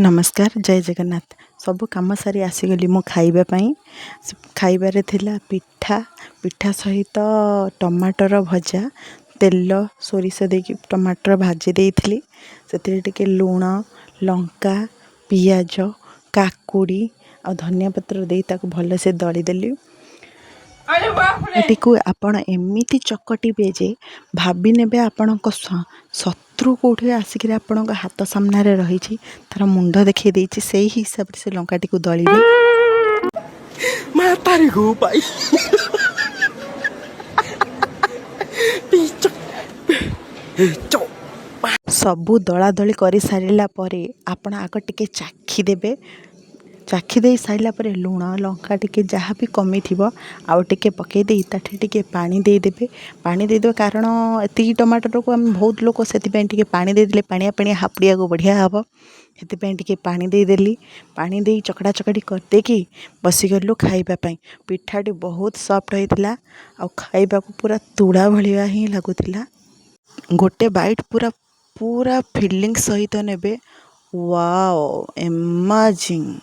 नमस्कार जय जगन्नाथ। सब कम सारी आसीगली मो खाइबापी। खाइबारे थिला पिठा पिठा सहित टमाटर भजा तेल सोरिष देकी टमाटर भाजी देइथिली। से टिके लुण लंका पियाज काकुड़ी आ धनिया पत्र दे ताको भल से दली देली। एटिको आपण एमिति चकटिबे जे भाभी नेबे आपणक शत्रु कौटे आसिक आपण हाथ सामने रही तार मुंड देखी देछि से हिसाब से लंका टी दलिले सबू दला दली कर सारा पर आपण आग टिके चाखी देबे। चाखी दे सारा पर लुण लंका टिके जहाँ भी कमी थी आउ टिके पकई दे ताठे टिके पानी दे देबे। पानी दे देबे कारण एति टमाटर को आम बहुत लोग से टिके पानी दे देले पानिया पानिया हापुड़िया को बढ़िया हम से टिके पानी दे देली। पानी दे चकड़ा चकड़ी करदे कि बसीगलु खाइबापी। पिठाटी बहुत सॉफ्ट होइतिला आ खाइबा को पूरा तुड़ा भलिया ही लागुतिला। गोटे बाइट पूरा पूरा फीलिंग सहित नेबे। Wow amazing.